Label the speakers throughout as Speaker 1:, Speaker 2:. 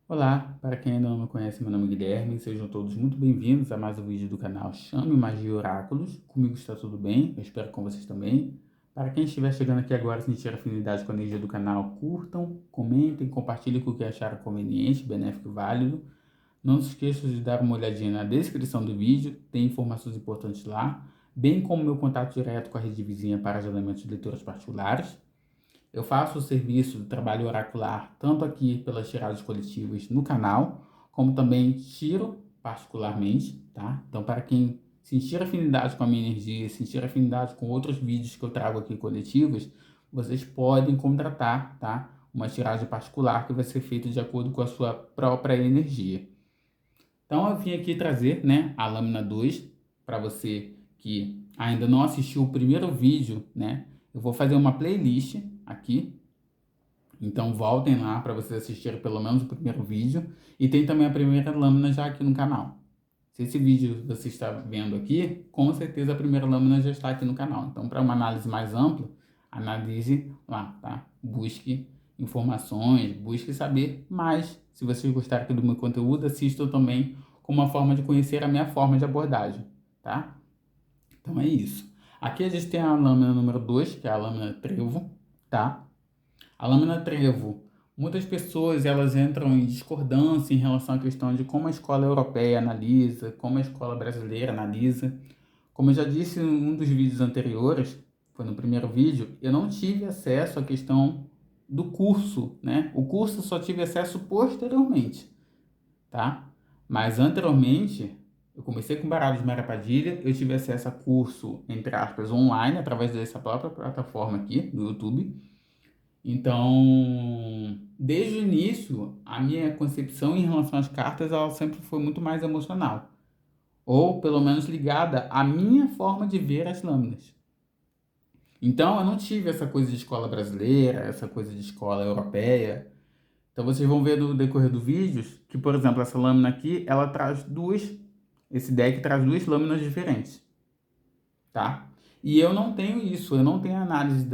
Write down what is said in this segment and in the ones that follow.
Speaker 1: Olá, para quem ainda não me conhece, meu nome é Guilherme, sejam todos muito bem-vindos a mais um vídeo do canal Chame Magia e Oráculos. Comigo está tudo bem, eu espero que com vocês também. Para quem estiver chegando aqui agora, se sentir afinidade com a energia do canal, curtam, comentem, compartilhem com o que acharam conveniente, benéfico e válido. Não se esqueçam de dar uma olhadinha na descrição do vídeo, tem informações importantes lá, bem como meu contato direto com a rede vizinha para agendamentos de leituras particulares. Eu faço o serviço do trabalho oracular tanto aqui pelas tiradas coletivas no canal, como também tiro particularmente, tá? Então, para quem sentir afinidade com a minha energia, sentir afinidade com outros vídeos que eu trago aqui coletivos, vocês podem contratar, tá? Uma tiragem particular que vai ser feita de acordo com a sua própria energia. Então, eu vim aqui trazer, né, a lâmina 2 para você que ainda não assistiu o primeiro vídeo, né? Eu vou fazer uma playlist aqui, então voltem lá para vocês assistirem pelo menos o primeiro vídeo. E tem também a primeira lâmina já aqui no canal. Se esse vídeo você está vendo aqui, com certeza a primeira lâmina já está aqui no canal. Então, para uma análise mais ampla, analise lá, tá? Busque informações, busque saber mais. Se vocês gostaram aqui do meu conteúdo, assistam também como uma forma de conhecer a minha forma de abordagem, tá? Então é isso. Aqui a gente tem a lâmina número 2, que é a lâmina trevo, tá? A lâmina trevo, muitas pessoas elas entram em discordância em relação à questão de como a escola europeia analisa, como a escola brasileira analisa. Como eu já disse em um dos vídeos anteriores, foi no primeiro vídeo, eu não tive acesso à questão do curso, né? O curso eu só tive acesso posteriormente, tá? Mas anteriormente, eu comecei com baralho de Mara Padilha, eu tive acesso a curso, entre aspas, online, através dessa própria plataforma aqui, do YouTube. Então, desde o início, a minha concepção em relação às cartas, ela sempre foi muito mais emocional. Ou, pelo menos, ligada à minha forma de ver as lâminas. Então, eu não tive essa coisa de escola brasileira, essa coisa de escola europeia. Então, vocês vão ver no decorrer do vídeo que, por exemplo, essa lâmina aqui, ela traz esse deck traz duas lâminas diferentes, tá? E eu não tenho isso, eu não tenho análise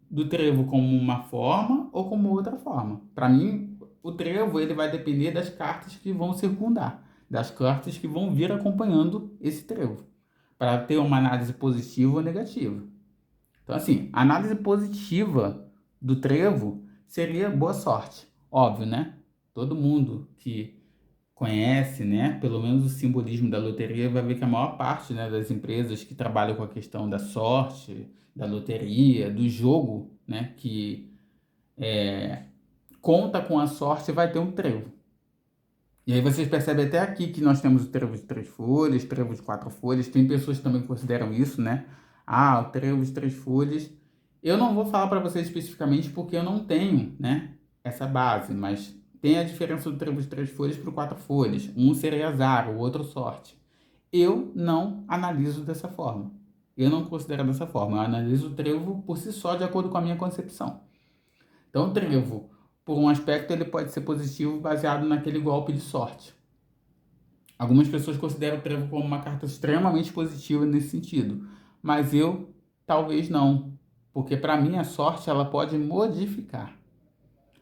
Speaker 1: do trevo como uma forma ou como outra forma. Para mim, o trevo ele vai depender das cartas que vão circundar, das cartas que vão vir acompanhando esse trevo, para ter uma análise positiva ou negativa. Então, assim, a análise positiva do trevo seria boa sorte, óbvio, né? Todo mundo que conhece, né, pelo menos o simbolismo da loteria, vai ver que a maior parte, né, das empresas que trabalham com a questão da sorte, da loteria, do jogo, né, que conta com a sorte, vai ter um trevo. E aí vocês percebem até aqui que nós temos o trevo de 3 folhas, trevo de 4 folhas. Tem pessoas que também consideram isso, né? Ah, o trevo de 3 folhas. Eu não vou falar para vocês especificamente porque eu não tenho, né, essa base, mas tem a diferença do trevo de 3 folhas para o 4 folhas. Um seria azar, o outro sorte. Eu não analiso dessa forma. Eu não considero dessa forma. Eu analiso o trevo por si só, de acordo com a minha concepção. Então, o trevo, por um aspecto, ele pode ser positivo baseado naquele golpe de sorte. Algumas pessoas consideram o trevo como uma carta extremamente positiva nesse sentido, mas eu talvez não, porque para mim a sorte ela pode modificar.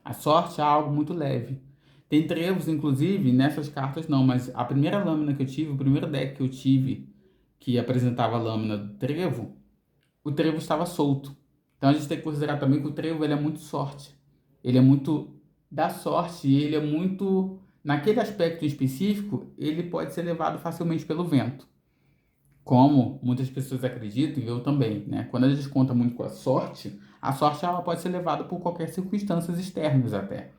Speaker 1: A sorte é algo muito leve. Tem trevos, inclusive, nessas cartas não, mas a primeira lâmina que eu tive, o primeiro deck que eu tive, que apresentava a lâmina do trevo, o trevo estava solto. Então a gente tem que considerar também que o trevo ele é muito sorte. Ele é muito da sorte e ele é muito, naquele aspecto específico, ele pode ser levado facilmente pelo vento. Como muitas pessoas acreditam, e eu também, né? Quando a gente conta muito com a sorte ela pode ser levada por qualquer circunstâncias externas até.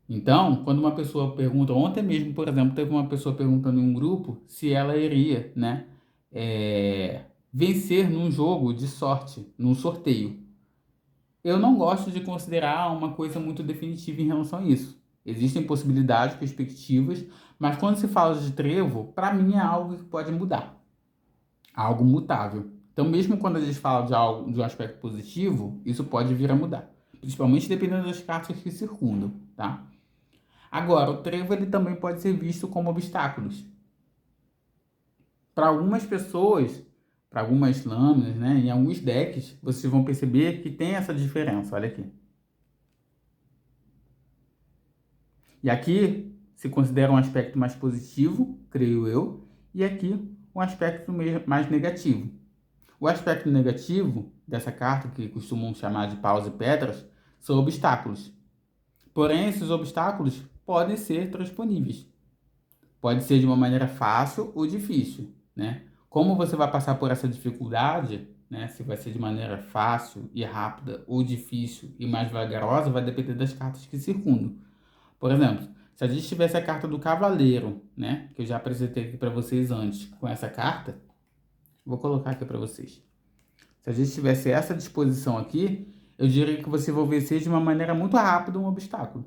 Speaker 1: Então, quando uma pessoa pergunta, ontem mesmo, por exemplo, teve uma pessoa perguntando em um grupo se ela iria, né, vencer num jogo de sorte, num sorteio. Eu não gosto de considerar uma coisa muito definitiva em relação a isso. Existem possibilidades, perspectivas, mas quando se fala de trevo, para mim é algo que pode mudar, algo mutável. Então, mesmo quando a gente fala de algo de um aspecto positivo, isso pode vir a mudar, principalmente dependendo das cartas que circundam, tá? Agora, o trevo ele também pode ser visto como obstáculos. Para algumas pessoas, para algumas lâminas, né, em alguns decks, vocês vão perceber que tem essa diferença. Olha aqui. E aqui se considera um aspecto mais positivo, creio eu, e aqui um aspecto mais negativo. O aspecto negativo dessa carta, que costumam chamar de paus e pedras, são obstáculos. Porém, esses obstáculos podem ser transponíveis. Pode ser de uma maneira fácil ou difícil, né? Como você vai passar por essa dificuldade, né? Se vai ser de maneira fácil e rápida ou difícil e mais vagarosa, vai depender das cartas que circundam. Por exemplo, se a gente tivesse a carta do Cavaleiro, né? Que eu já apresentei aqui para vocês antes, com essa carta, vou colocar aqui para vocês. Se a gente tivesse essa disposição aqui, eu diria que você vai vencer de uma maneira muito rápida um obstáculo.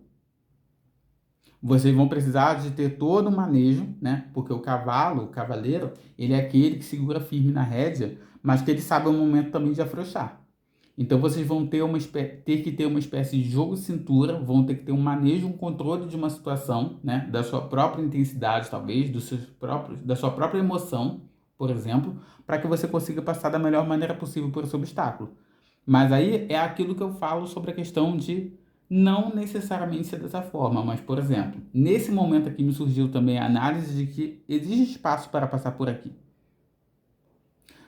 Speaker 1: Vocês vão precisar de ter todo o manejo, né? Porque o cavalo, o cavaleiro, ele é aquele que segura firme na rédea, mas que ele sabe o momento também de afrouxar. Então vocês vão ter que ter uma espécie de jogo de cintura, vão ter que ter um manejo, um controle de uma situação, né? Da sua própria intensidade, talvez, da sua própria emoção, por exemplo, para que você consiga passar da melhor maneira possível por esse obstáculo. Mas aí é aquilo que eu falo sobre a questão de não necessariamente ser dessa forma, mas, por exemplo, nesse momento aqui me surgiu também a análise de que existe espaço para passar por aqui.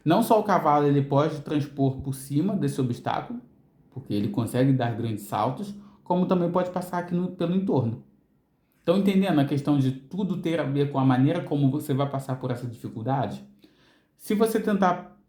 Speaker 1: Não só o cavalo ele pode transpor por cima desse obstáculo, porque ele consegue dar grandes saltos, como também pode passar aqui pelo entorno. Estão entendendo a questão de tudo ter a ver com a maneira como você vai passar por essa dificuldade? Se você tentar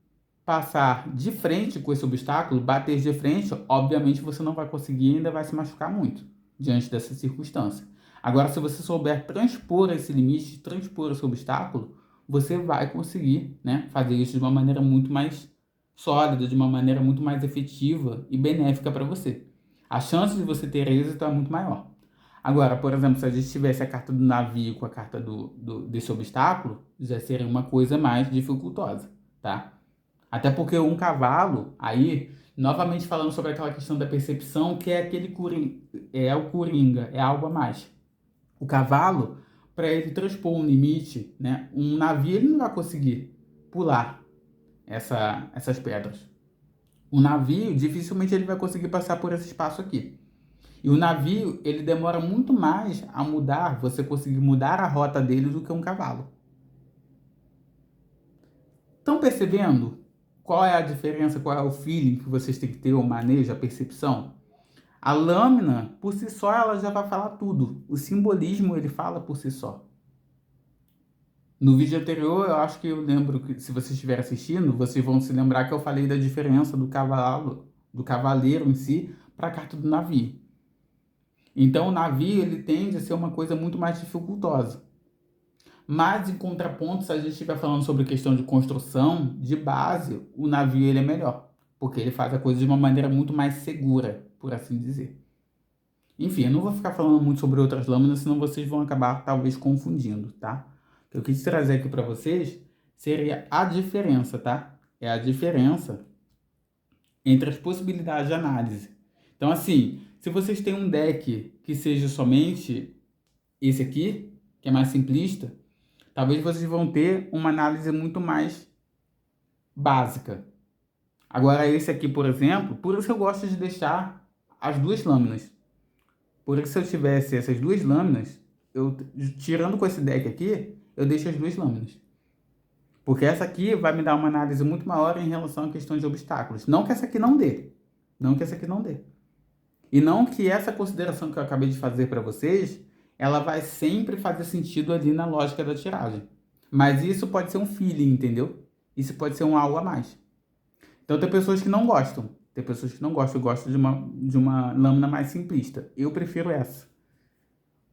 Speaker 1: passar de frente com esse obstáculo, bater de frente, obviamente você não vai conseguir e ainda vai se machucar muito diante dessa circunstância. Agora, se você souber transpor esse limite, transpor esse obstáculo, você vai conseguir, né, fazer isso de uma maneira muito mais sólida, de uma maneira muito mais efetiva e benéfica para você. A chance de você ter êxito é muito maior. Agora, por exemplo, se a gente tivesse a carta do navio com a carta desse obstáculo, já seria uma coisa mais dificultosa, tá? Até porque um cavalo, aí, novamente falando sobre aquela questão da percepção, que é aquele é o coringa, é algo a mais. O cavalo, para ele transpor um limite, né, um navio ele não vai conseguir pular essas pedras. O navio, dificilmente ele vai conseguir passar por esse espaço aqui. E o navio, ele demora muito mais a mudar, você conseguir mudar a rota dele do que um cavalo. Estão percebendo qual é a diferença, qual é o feeling que vocês têm que ter, o manejo, a percepção? A lâmina, por si só, ela já vai falar tudo. O simbolismo, ele fala por si só. No vídeo anterior, eu acho que eu lembro que, se vocês estiverem assistindo, vocês vão se lembrar que eu falei da diferença do cavalo, do cavaleiro em si, para a carta do navio. Então, o navio, ele tende a ser uma coisa muito mais dificultosa. Mas, em contraponto, se a gente estiver falando sobre questão de construção, de base, o navio ele é melhor. Porque ele faz a coisa de uma maneira muito mais segura, por assim dizer. Enfim, eu não vou ficar falando muito sobre outras lâminas, senão vocês vão acabar talvez confundindo, tá? O que eu quis trazer aqui para vocês seria a diferença, tá? É a diferença entre as possibilidades de análise. Então, assim, se vocês têm um deck que seja somente esse aqui, que é mais simplista, talvez vocês vão ter uma análise muito mais básica. Agora, esse aqui, por exemplo, por isso eu gosto de deixar as duas lâminas. Por isso, se eu tivesse essas duas lâminas, eu tirando com esse deck aqui, eu deixo as duas lâminas. Porque essa aqui vai me dar uma análise muito maior em relação à questão de obstáculos. Não que essa aqui não dê. Não que essa aqui não dê. E não que essa consideração que eu acabei de fazer para vocês, ela vai sempre fazer sentido ali na lógica da tiragem. Mas isso pode ser um feeling, entendeu? Isso pode ser um algo a mais. Então tem pessoas que não gostam. Tem pessoas que não gostam. Eu gosto de uma lâmina mais simplista. Eu prefiro essa.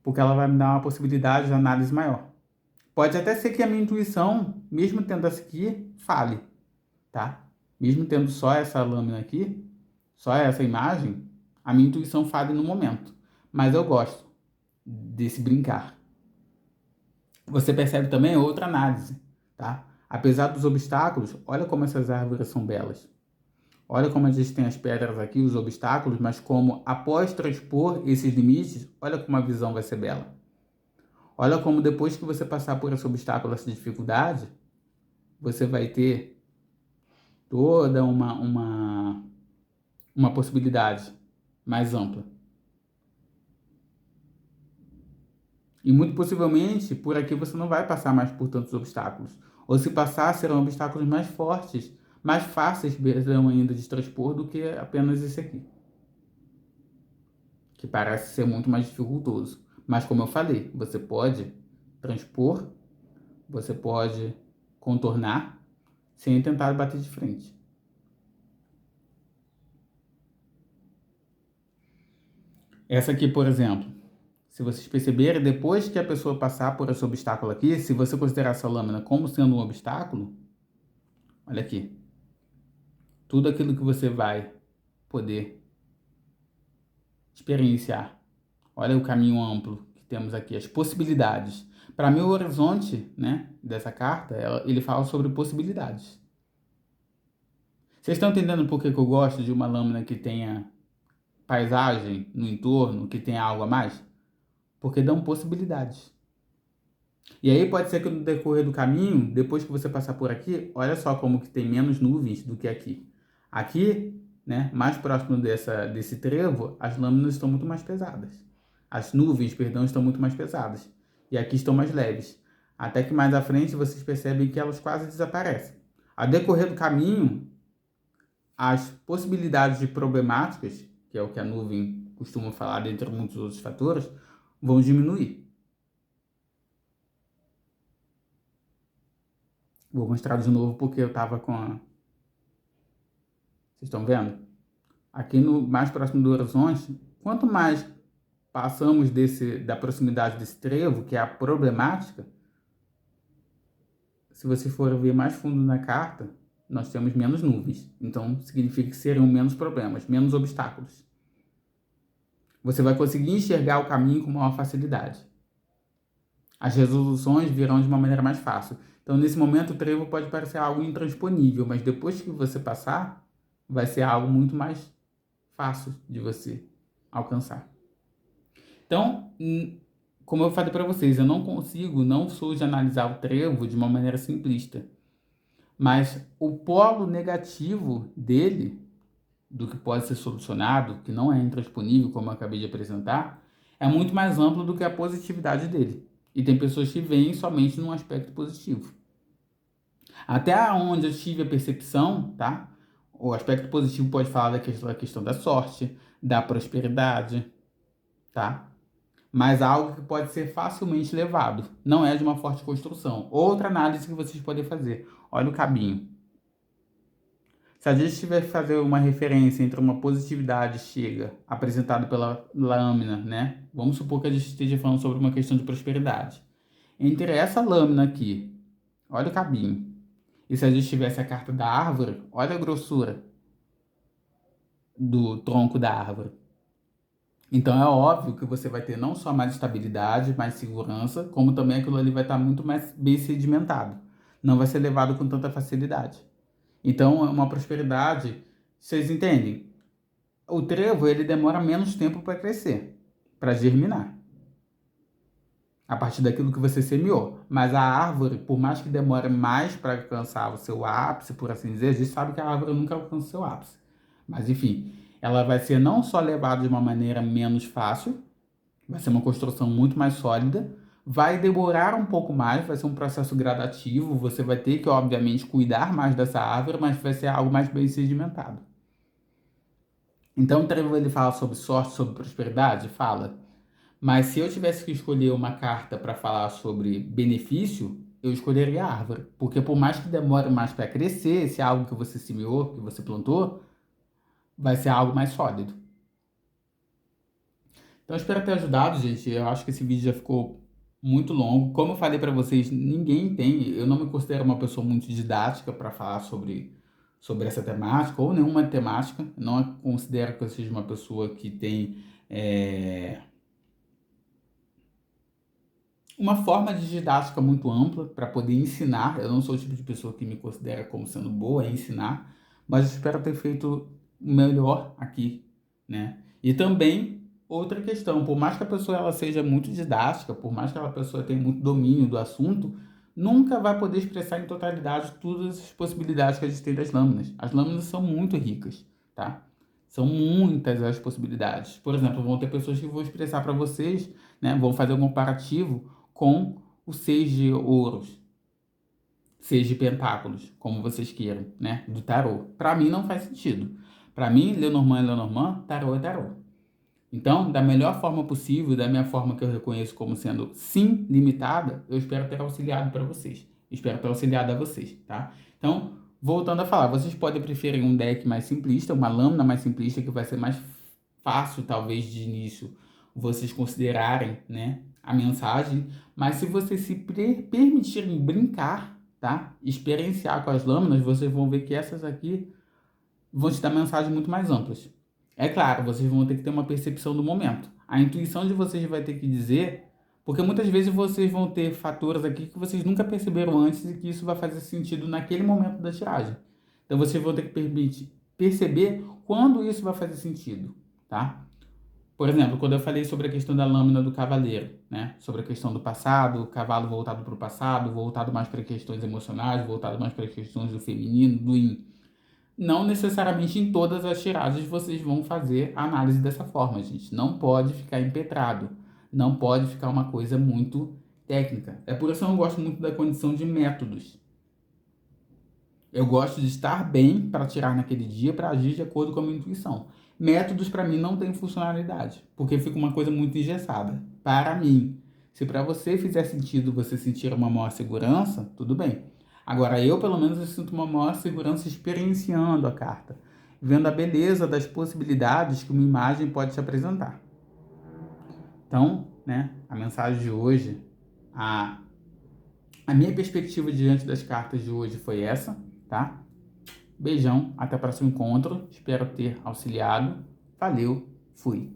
Speaker 1: Porque ela vai me dar uma possibilidade de análise maior. Pode até ser que a minha intuição, mesmo tendo essa aqui, fale. Tá? Mesmo tendo só essa lâmina aqui, só essa imagem, a minha intuição fale no momento. Mas eu gosto desse brincar. Você percebe também outra análise, tá? Apesar dos obstáculos, olha como essas árvores são belas. Olha como a gente tem as pedras aqui, os obstáculos, mas como após transpor esses limites, olha como a visão vai ser bela. Olha como depois que você passar por esse obstáculo, essa dificuldade, você vai ter toda uma possibilidade mais ampla. E muito possivelmente, por aqui você não vai passar mais por tantos obstáculos. Ou se passar, serão obstáculos mais fortes, mais fáceis, perdão, ainda de transpor do que apenas esse aqui, que parece ser muito mais dificultoso. Mas como eu falei, você pode transpor, você pode contornar sem tentar bater de frente. Essa aqui, por exemplo, se vocês perceberem, depois que a pessoa passar por esse obstáculo aqui, se você considerar essa lâmina como sendo um obstáculo, olha aqui, tudo aquilo que você vai poder experienciar. Olha o caminho amplo que temos aqui, as possibilidades. Para mim, o horizonte, né, dessa carta, ele fala sobre possibilidades. Vocês estão entendendo por que que eu gosto de uma lâmina que tenha paisagem no entorno, que tenha algo a mais? Porque dão possibilidades. E aí pode ser que no decorrer do caminho, depois que você passar por aqui, olha só como que tem menos nuvens do que aqui. Aqui, né, mais próximo desse trevo, as lâminas estão muito mais pesadas. As nuvens, perdão, estão muito mais pesadas. E aqui estão mais leves. Até que mais à frente vocês percebem que elas quase desaparecem. Ao decorrer do caminho, as possibilidades de problemáticas, que é o que a nuvem costuma falar, dentre muitos outros fatores, vão diminuir. Vou mostrar de novo porque eu estava com a... Vocês estão vendo? Aqui no mais próximo do horizonte, quanto mais passamos da proximidade desse trevo, que é a problemática, se você for ver mais fundo na carta, nós temos menos nuvens. Então, significa que serão menos problemas, menos obstáculos. Você vai conseguir enxergar o caminho com maior facilidade. As resoluções virão de uma maneira mais fácil. Então, nesse momento, o trevo pode parecer algo intransponível, mas depois que você passar, vai ser algo muito mais fácil de você alcançar. Então, como eu falei para vocês, eu não sou de analisar o trevo de uma maneira simplista. Mas o polo negativo dele, do que pode ser solucionado, que não é intransponível, como eu acabei de apresentar, é muito mais amplo do que a positividade dele. E tem pessoas que veem somente num aspecto positivo. Até onde eu tive a percepção, tá? O aspecto positivo pode falar da questão da sorte, da prosperidade, tá? Mas algo que pode ser facilmente levado. Não é de uma forte construção. Outra análise que vocês podem fazer. Olha o cabinho. Se a gente tiver que fazer uma referência entre uma positividade chega apresentada pela lâmina, né? Vamos supor que a gente esteja falando sobre uma questão de prosperidade. Entre essa lâmina aqui, olha o cabinho. E se a gente tivesse a carta da árvore, olha a grossura do tronco da árvore. Então é óbvio que você vai ter não só mais estabilidade, mais segurança, como também aquilo ali vai estar muito mais bem sedimentado. Não vai ser levado com tanta facilidade. Então é uma prosperidade, vocês entendem? O trevo ele demora menos tempo para crescer, para germinar. A partir daquilo que você semeou. Mas a árvore, por mais que demore mais para alcançar o seu ápice, por assim dizer, a gente sabe que a árvore nunca alcança o seu ápice. Mas enfim, ela vai ser não só levada de uma maneira menos fácil, vai ser uma construção muito mais sólida, vai demorar um pouco mais, vai ser um processo gradativo, você vai ter que, obviamente, cuidar mais dessa árvore, mas vai ser algo mais bem sedimentado. Então, o trevo ele fala sobre sorte, sobre prosperidade? Fala. Mas se eu tivesse que escolher uma carta para falar sobre benefício, eu escolheria a árvore. Porque por mais que demore mais para crescer, se é algo que você semeou, que você plantou, vai ser algo mais sólido. Então, eu espero ter ajudado, gente. Eu acho que esse vídeo já ficou muito longo. Como eu falei para vocês, ninguém tem. Eu não me considero uma pessoa muito didática para falar sobre essa temática, ou nenhuma temática. Não considero que eu seja uma pessoa que tem uma forma de didática muito ampla para poder ensinar. Eu não sou o tipo de pessoa que me considera como sendo boa em ensinar, mas eu espero ter feito o melhor aqui, né? E também outra questão, por mais que a pessoa ela seja muito didática, por mais que a pessoa tenha muito domínio do assunto, nunca vai poder expressar em totalidade todas as possibilidades que a gente tem das lâminas. As lâminas são muito ricas, tá? São muitas as possibilidades. Por exemplo, vão ter pessoas que vão expressar para vocês, né, vão fazer um comparativo com o 6 de ouros, 6 de pentáculos, como vocês queiram, né, do tarô. Para mim não faz sentido. Para mim, Lenormand é Lenormand, tarô é tarô. Então, da melhor forma possível, da minha forma que eu reconheço como sendo sim limitada, eu espero ter auxiliado para vocês. Espero ter auxiliado a vocês, tá? Então, voltando a falar, vocês podem preferir um deck mais simplista, uma lâmina mais simplista, que vai ser mais fácil, talvez, de início, vocês considerarem, né, a mensagem. Mas se vocês se permitirem brincar, tá? Experienciar com as lâminas, vocês vão ver que essas aqui vão te dar mensagens muito mais amplas. É claro, vocês vão ter que ter uma percepção do momento. A intuição de vocês vai ter que dizer, porque muitas vezes vocês vão ter fatores aqui que vocês nunca perceberam antes e que isso vai fazer sentido naquele momento da tiragem. Então vocês vão ter que perceber quando isso vai fazer sentido, tá? Por exemplo, quando eu falei sobre a questão da lâmina do cavaleiro, né? Sobre a questão do passado, o cavalo voltado para o passado, voltado mais para questões emocionais, voltado mais para questões do feminino, do yin. Não necessariamente em todas as tiragens vocês vão fazer a análise dessa forma, gente. Não pode ficar impetrado. Não pode ficar uma coisa muito técnica. É por isso que eu não gosto muito da condição de métodos. Eu gosto de estar bem para tirar naquele dia, para agir de acordo com a minha intuição. Métodos para mim não têm funcionalidade, porque fica uma coisa muito engessada. Para mim, se para você fizer sentido você sentir uma maior segurança, tudo bem. Agora eu, pelo menos, eu sinto uma maior segurança experienciando a carta, vendo a beleza das possibilidades que uma imagem pode te apresentar. Então, né, a mensagem de hoje, a minha perspectiva diante das cartas de hoje foi essa, tá? Beijão, até o próximo encontro. Espero ter auxiliado. Valeu, fui.